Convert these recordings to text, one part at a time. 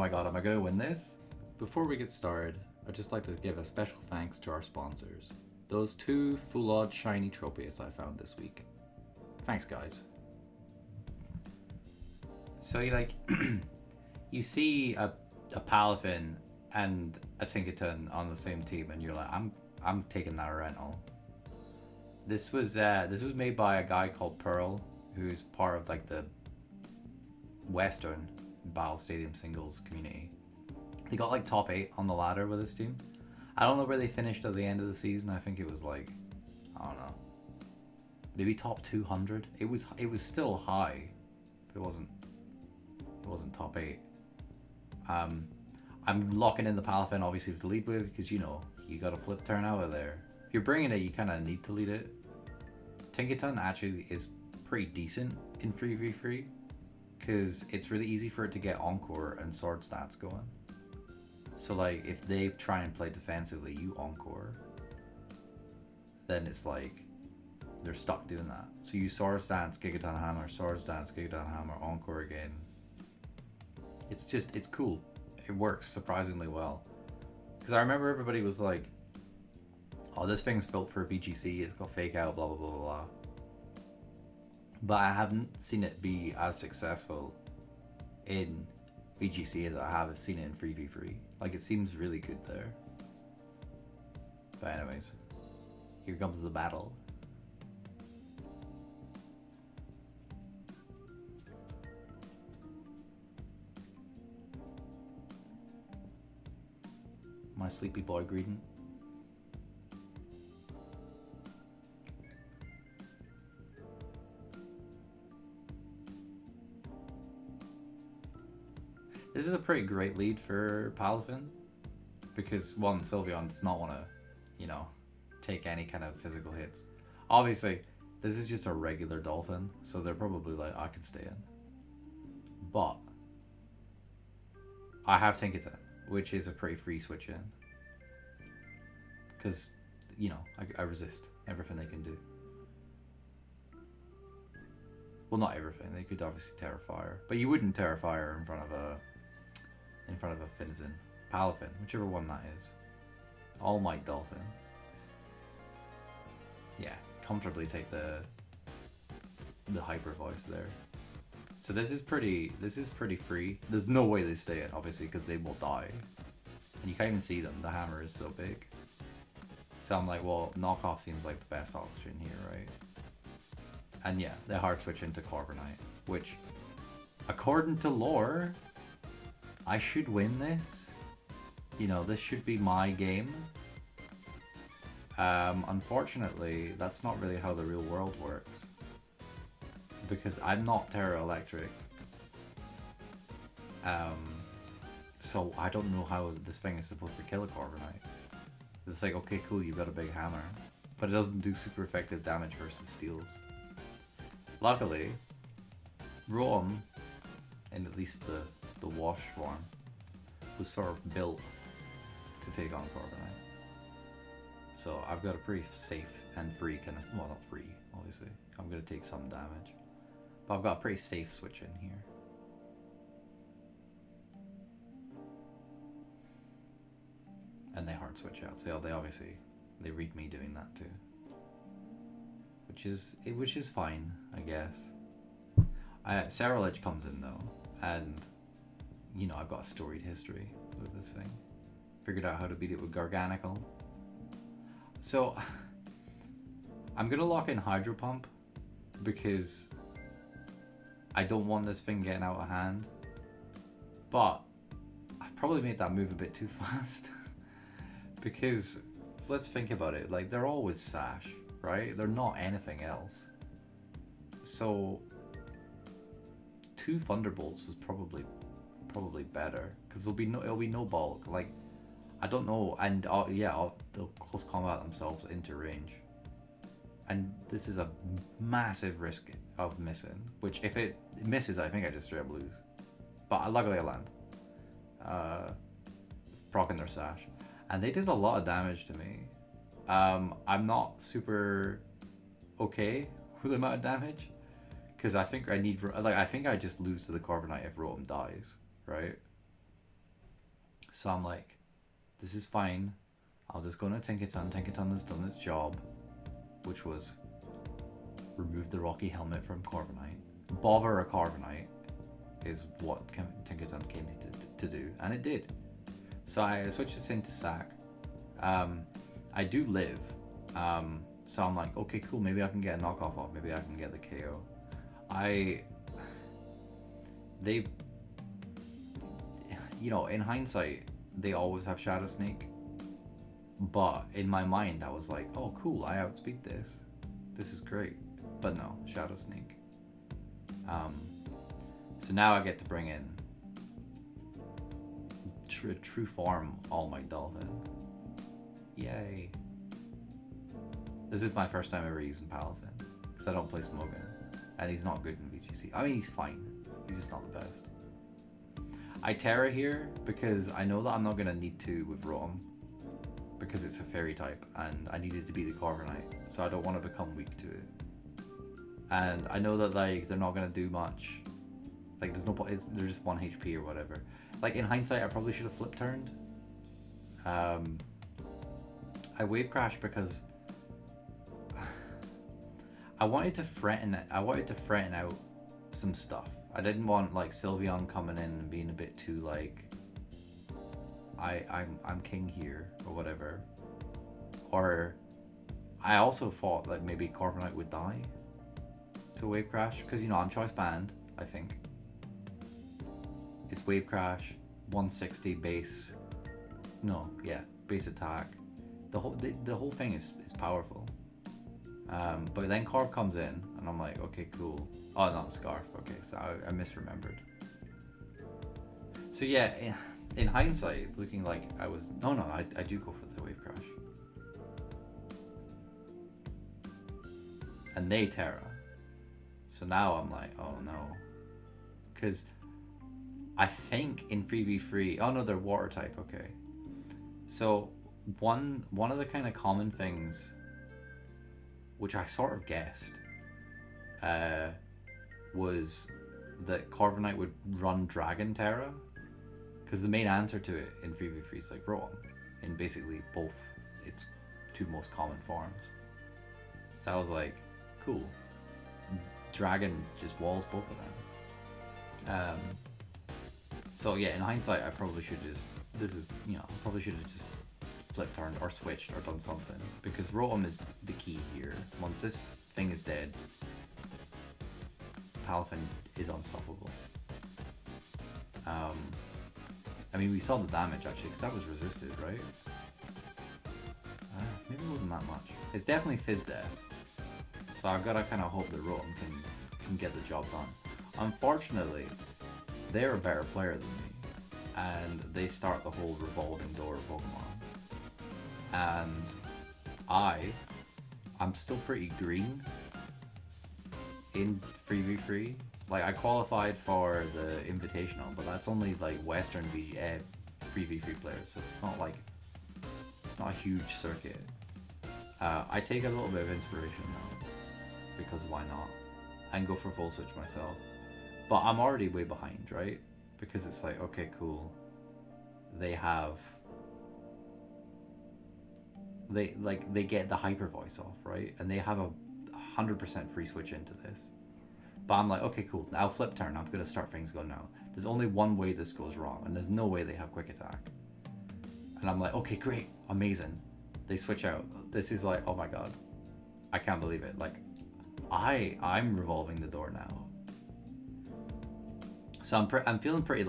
my god, am I gonna win this? Before we get started, I'd just like to give a special thanks to our sponsors. Those two full odd shiny tropius I found this week. Thanks, guys. So you like, you see a Palafin and a Tinkerton on the same team, and you're like, I'm taking that rental. This was made by a guy called Pearl, who's part of like the Western Battle Stadium singles community. They got like top 8 on the ladder with this team. I don't know where they finished at the end of the season. I think it was like, I don't know, maybe top 200. It was still high, but it wasn't top 8. I'm locking in the Palafin obviously to lead with, because you know you got a flip turn out of there. If you're bringing it, you kind of need to lead it. Tinkerton actually is pretty decent in 3v3 because it's really easy for it to get Encore and sword stats going. So like if they try and play defensively, you Encore, then it's like they're stuck doing that. So you sword stance, Gigaton Hammer, sword stance, Gigaton Hammer, Encore again. It's cool. It works surprisingly well. Because I remember everybody was like, oh, this thing's built for VGC, it's got fake out, blah blah blah blah. But I haven't seen it be as successful in VGC as I have seen it in 3v3. Like, it seems really good there. But anyways, here comes the battle. My sleepy boy greeting. This is a pretty great lead for Palafin, because one, Sylveon does not want to, you know, take any kind of physical hits. Obviously, this is just a regular Dolphin, so they're probably like, I could stay in. But I have Tinkerton, which is a pretty free switch in, because, you know, I resist everything they can do. Well, not everything. They could obviously Terrafire, but you wouldn't Terrafire in front of a Finizen. Palafin, whichever one that is. All Might Dolphin. Yeah, comfortably take the hyper voice there. So this is pretty free. There's no way they stay in, obviously, because they will die. And you can't even see them. The hammer is so big. So I'm like, well, knockoff seems like the best option here, right? And yeah, they hard switch into Corviknight, which, according to lore, I should win this. You know, this should be my game. Unfortunately, that's not really how the real world works, because I'm not Terra Electric. So I don't know how this thing is supposed to kill a Corviknight. It's like, okay, cool, you've got a big hammer, but it doesn't do super effective damage versus steals. Luckily, Rotom, in at least the wash form, was sort of built to take on Corviknight. So I've got a pretty safe and free kind of, well, not free, obviously. I'm going to take some damage. But I've got a pretty safe switch in here. And they hard switch out. So they read me doing that too. Which is fine, I guess. Cerulege comes in though, and you know, I've got a storied history with this thing. Figured out how to beat it with Garganical. So I'm gonna lock in Hydro Pump because I don't want this thing getting out of hand. But I've probably made that move a bit too fast. Because let's think about it, like, they're always Sash, right? They're not anything else. So 2 Thunderbolts was probably better, because it'll be no bulk. Like, I don't know, and they'll close combat themselves into range, and this is a massive risk of missing. Which if it misses, I think I just straight up lose. But luckily I land, proccing their Sash, and they did a lot of damage to me. I'm not super okay with the amount of damage, because I think I just lose to the Corviknight if Rotom dies, right? So I'm like, this is fine. I'll just go to Tinkaton. Tinkaton has done its job, which was remove the rocky helmet from Corviknight. Bother a Corviknight is what Tinkaton came to do, and it did. So I switched this into Sack. I do live, so I'm like, okay, cool. Maybe I can get a knockoff off. Maybe I can get the KO. They, in hindsight, they always have Shadow Sneak. But in my mind, I was like, oh, cool. I outspeed this. This is great. But no, Shadow Sneak. So now I get to bring in true form All Might Dolphin. Yay. This is my first time ever using Palafin, because I don't play Smogon, and he's not good in VGC. I mean, he's fine. He's just not the best. I Terra here because I know that I'm not going to need to with Rotom, because it's a fairy type, and I needed to be the Corviknight, so I don't want to become weak to it. And I know that they're not going to do much. There's no point. They're just 1 HP or whatever. In hindsight, I probably should have flip turned. I wave crashed because I wanted to threaten out some stuff. I didn't want Sylveon coming in and being a bit too I'm king here or whatever. Or I also thought that maybe Corviknight would die to wave crash because I'm choice banned. I think it's wave crash, 160 base. No, yeah, base attack. The whole thing is powerful. But then Corv comes in, and I'm like, okay, cool. Oh, not Scarf. Okay, so I misremembered. So yeah, in hindsight, it's looking like I was. No, I do go for the wave crash. And they Terra. So now I'm like, oh no, because I think in 3v3. Oh no, they're water type. Okay, so one of the kind of common things, which I sort of guessed, was that Corviknight would run Dragon Terra, because the main answer to it in 3v3 is Rotom, in basically both its two most common forms. So I was like, cool. Dragon just walls both of them. So yeah, in hindsight, I probably should just. Probably should have just flip turned or switched or done something, because Rotom is the key here. Once this thing is dead, Palafin is unstoppable. I mean, we saw the damage actually, because that was resisted, right? Maybe it wasn't that much. It's definitely Fizz Death, so I've got to kind of hope that Rotom can get the job done. Unfortunately, they're a better player than me, and they start the whole revolving door of Pokemon. And I'm still pretty green in 3v3. I qualified for the Invitational, but that's only Western 3v3 players, so it's not a huge circuit. I take a little bit of inspiration now, because why not? And go for full switch myself. But I'm already way behind, right? Because it's okay, cool. They have. They get the hyper voice off, right? And they have a 100% free switch into this. But I'm like, okay, cool. Now flip turn. I'm gonna start things going now. There's only one way this goes wrong, and there's no way they have quick attack. And I'm like, okay, great, amazing. They switch out. This is oh my god, I can't believe it. I'm revolving the door now. So I'm feeling pretty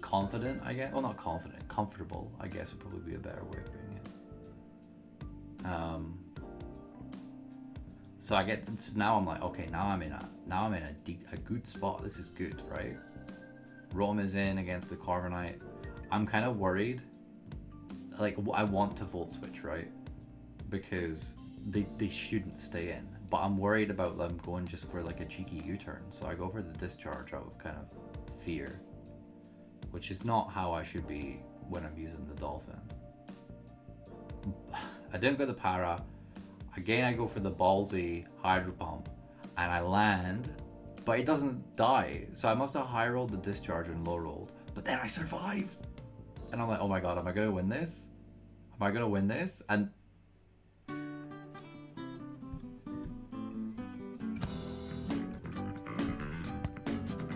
confident, I guess. Well, not confident, comfortable, I guess would probably be a better way of putting it. So I get so now I'm like, okay, now I'm in a good spot. This is good, right? Rotom is in against the Corviknight. I'm kind of worried. I want to volt switch, right? Because they shouldn't stay in. But I'm worried about them going just for a cheeky U-turn. So I go for the discharge out of kind of fear, which is not how I should be when I'm using the Dolphin. I don't go the para. Again, I go for the ballsy Hydro Pump, and I land, but it doesn't die. So I must have high rolled the discharge and low rolled, but then I survived. And I'm like, oh my god, am I gonna win this? Am I gonna win this? And